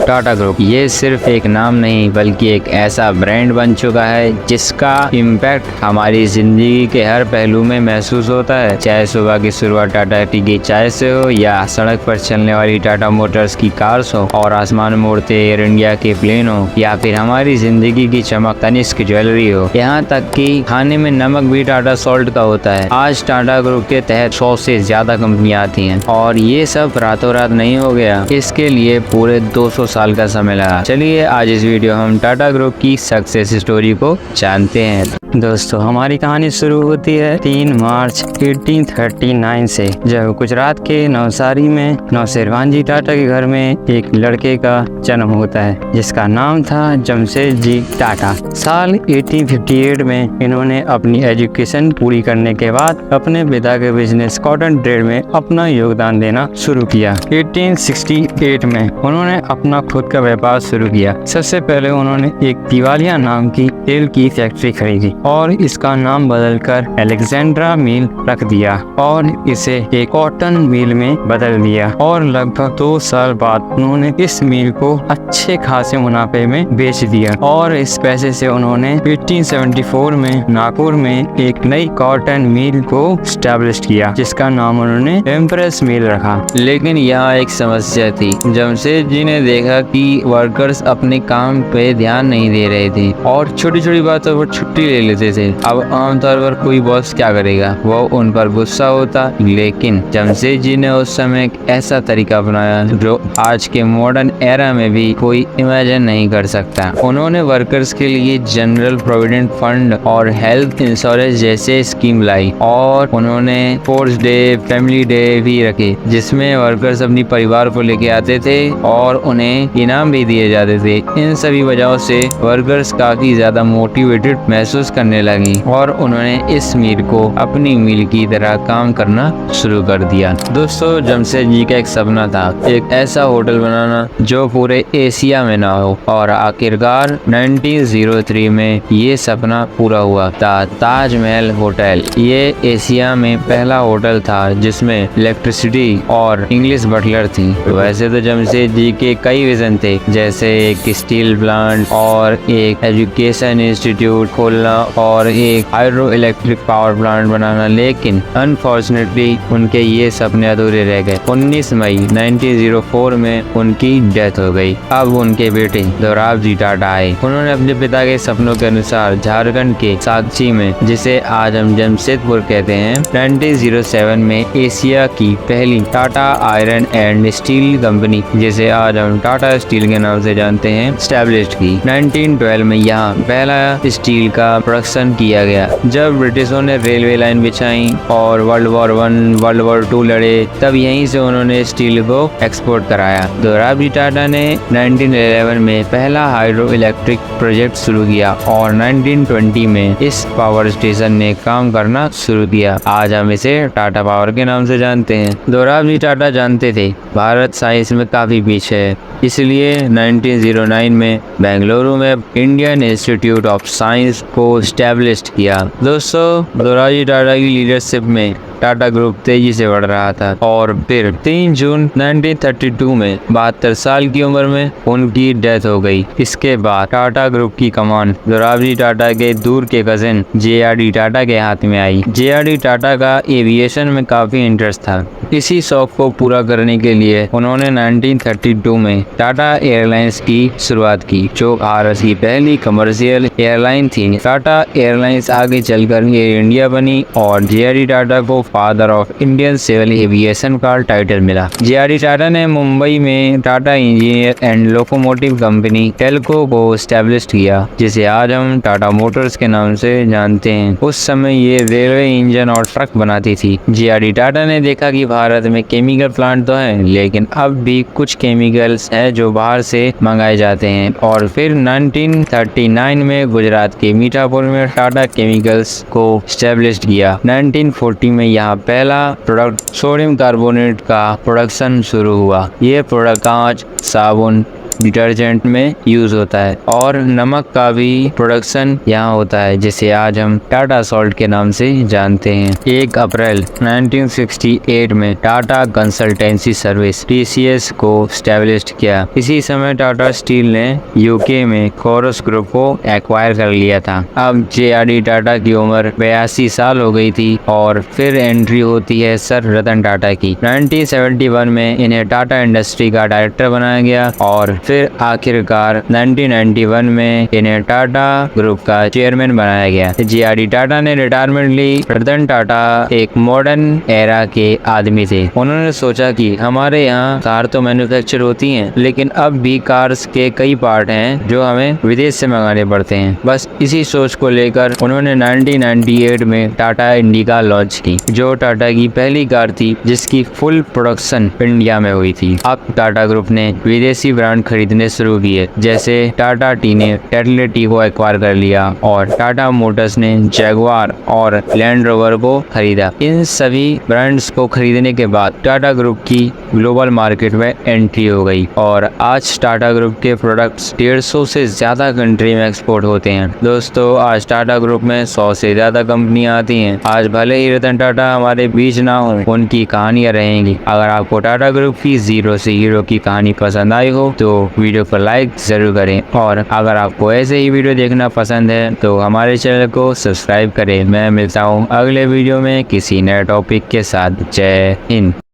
Tata group ये सिर्फ एक नाम नहीं बल्कि एक ऐसा ब्रांड बन चुका है जिसका इम्पैक्ट हमारी जिंदगी के हर पहलू में महसूस होता है। चाहे सुबह की शुरुआत टाटा टी की चाय से हो या सड़क पर चलने वाली टाटा मोटर्स की कार्स हो और आसमान में उड़ते एयर इंडिया के प्लेन हो या फिर हमारी जिंदगी की चमक तनिष्क ज्वेलरी हो, यहाँ तक कि खाने में नमक भी टाटा सॉल्ट का होता है। आज टाटा ग्रुप के तहत 100 से ज्यादा कंपनियां आती हैं और ये सब रातों रात नहीं हो गया, इसके लिए पूरे 200 साल का समय लगा। चलिए आज इस वीडियो हम टाटा ग्रुप की सक्सेस स्टोरी को जानते हैं। दोस्तों हमारी कहानी शुरू होती है 3 मार्च 1839 से, जब गुजरात के नवसारी में नौशेरवान जी टाटा के घर में एक लड़के का जन्म होता है जिसका नाम था जमशेद जी टाटा। साल 1858 में इन्होंने अपनी एजुकेशन पूरी करने के बाद अपने पिता के बिजनेस कॉटन ट्रेड में अपना योगदान देना शुरू किया। 1868 में उन्होंने अपना खुद का व्यापार शुरू किया। सबसे पहले उन्होंने एक दिवालिया नाम की तेल की फैक्ट्री खरीदी और इसका नाम बदलकर अलेक्जेंड्रा मिल रख दिया और इसे एक कॉटन मिल में बदल दिया और लगभग 2 साल बाद उन्होंने इस मिल को अच्छे खासे मुनाफे में बेच दिया और इस पैसे से उन्होंने 1874 में नागपुर में एक नई कॉटन मिल को स्टैब्लिश किया जिसका नाम उन्होंने एम्प्रेस मिल रखा। लेकिन यहाँ एक समस्या थी। जमशेद जी ने देखा कि वर्कर्स अपने काम पे ध्यान नहीं दे रहे थे और छोटी छोटी बातों पर छुट्टी ले लेते थे। अब आमतौर पर कोई बॉस क्या करेगा, वो उन पर गुस्सा होता। लेकिन जमशेद जी ने उस समय एक ऐसा तरीका अपनाया जो आज के मॉडर्न एरा में भी कोई इमेजिन नहीं कर सकता। उन्होंने वर्कर्स के लिए जनरल प्रोविडेंट फंड और हेल्थ इंश्योरेंस जैसे स्कीम लाई और उन्होंने स्पोर्ट्स डे, फैमिली डे भी रखे जिसमें वर्कर्स अपनी परिवार को लेके आते थे और उन्हें इनाम भी दिए जाते थे। इन सभी वजहों से वर्कर्स काफी ज्यादा मोटिवेटेड महसूस करने लगी और उन्होंने इस मिल को अपनी मिल की तरह काम करना शुरू कर दिया। दोस्तों जमशेद जी का एक सपना था, एक ऐसा होटल बनाना जो पूरे एशिया में ना हो और आखिरकार 1903 में ये सपना पूरा हुआ। ताजमहल होटल ये एशिया में पहला होटल था जिसमें इलेक्ट्रिसिटी और इंग्लिश बटलर थी। वैसे तो जमशेद जी के कई विजन थे, जैसे एक स्टील प्लांट और एक एजुकेशन इंस्टीट्यूट खोलना और एक हाइड्रो इलेक्ट्रिक पावर प्लांट बनाना, लेकिन अनफॉर्चुनेटली उनके ये सपने अधूरे रह गए। 19 मई 1904 में उनकी डेथ हो गई। अब उनके बेटे दोराब जी टाटा आए। उन्होंने अपने पिता के सपनों के अनुसार झारखंड के साक्षी में, जिसे आज हम जमशेदपुर कहते हैं, 1907 में एशिया की पहली Tata iron and steel company, जिसे आज हम टाटा स्टील के नाम से जानते हैं, स्टैब्लिश की। 1912 में यहाँ पहला स्टील का प्रोडक्शन किया गया। जब ब्रिटिशों ने रेलवे लाइन बिछाई और World War I, World War II लड़े, तब यहीं से उन्होंने स्टील को एक्सपोर्ट कराया। दोराब जी टाटा ने 1911 में पहला हाइड्रो इलेक्ट्रिक प्रोजेक्ट शुरू किया और 1920 में इस पावर स्टेशन ने काम करना शुरू किया। आज हम इसे टाटा पावर के नाम से जानते हैं। दोराब जी टाटा जानते थे भारत साइंस में काफी पीछे है, इसलिए 1909 में बेंगलुरु में इंडियन इंस्टीट्यूट ऑफ साइंस को स्टैब्लिश किया। दोस्तों दोराब जी टाटा की लीडरशिप में टाटा ग्रुप तेजी से बढ़ रहा था और फिर 3 जून 1932 में 72 साल की उम्र में उनकी डेथ हो गई। इसके बाद टाटा ग्रुप की कमान दोराब जी टाटा के दूर के कजिन JRD टाटा के हाथ में आई। JRD टाटा का एविएशन में काफी इंटरेस्ट था। इसी शौक को पूरा करने के लिए उन्होंने 1932 में टाटा एयरलाइंस की शुरुआत की, जो भारत की पहली कमर्शियल एयरलाइन थी। टाटा एयरलाइंस आगे चलकर एयर इंडिया बनी और JRD टाटा को father of Indian civil aviation का टाइटल मिला। JRD टाटा ने मुंबई में Tata engineer and locomotive company Telco को स्टैब्लिश किया, जिसे आज हम टाटा मोटर्स के नाम से जानते हैं। उस समय ये रेलवे इंजन और ट्रक बनाती थी। JRD टाटा ने देखा कि भारत में केमिकल प्लांट तो है, लेकिन अब भी कुछ केमिकल्स हैं जो बाहर से मंगाए जाते हैं और फिर 1939 में गुजरात के मीठापुर में टाटा केमिकल्स को स्टैब्लिश किया। 1940 में यहाँ पहला प्रोडक्ट सोडियम कार्बोनेट का प्रोडक्शन शुरू हुआ। ये प्रोडक्ट कांच, साबुन, डिटर्जेंट में यूज होता है और नमक का भी प्रोडक्शन यहाँ होता है, जिसे आज हम टाटा सॉल्ट के नाम से जानते हैं। 1 अप्रैल 1968 में टाटा कंसल्टेंसी सर्विस TCS को स्टैब्लिश किया। इसी समय टाटा स्टील ने यूके में कोरस ग्रुप को एक्वायर कर लिया था। अब JRD टाटा की उम्र 82 साल हो गई थी और फिर एंट्री होती है सर रतन टाटा की। 1971 में इन्हें टाटा इंडस्ट्री का डायरेक्टर बनाया गया और फिर आखिरकार 1991 में इन्हें टाटा ग्रुप का चेयरमैन बनाया गया। JRD टाटा ने रिटायरमेंट ली। रतन टाटा एक मॉडर्न एरा के आदमी थे। उन्होंने सोचा कि हमारे यहाँ कार तो मैन्युफैक्चर होती हैं, लेकिन अब भी कार्स के कई पार्ट हैं जो हमें विदेश से मंगाने पड़ते हैं। बस इसी सोच को लेकर उन्होंने 1998 में टाटा इंडिका लॉन्च की, जो टाटा की पहली कार थी जिसकी फुल प्रोडक्शन इंडिया में हुई थी। अब टाटा ग्रुप ने विदेशी ब्रांड खरीदने शुरू किए, जैसे टाटा टी ने टेस्ला टी को एक्वायर कर लिया और टाटा मोटर्स ने जैगुआर और लैंड रोवर को खरीदा। इन सभी ब्रांड्स को खरीदने के बाद टाटा ग्रुप की ग्लोबल मार्केट में एंट्री हो गई और आज टाटा ग्रुप के प्रोडक्ट्स 150 से ज्यादा कंट्री में एक्सपोर्ट होते हैं। दोस्तों, आज टाटा ग्रुप में 100 से ज्यादा कंपनियां आती हैं। आज भले ही रतन टाटा हमारे बीच ना हो, उनकी कहानियां रहेंगी। अगर आपको टाटा ग्रुप की जीरो से हीरो की कहानी पसंद आई हो तो वीडियो को लाइक जरूर करें और अगर आपको ऐसे ही वीडियो देखना पसंद है तो हमारे चैनल को सब्सक्राइब करें। मैं मिलता हूँ अगले वीडियो में किसी नए टॉपिक के साथ। जय हिंद।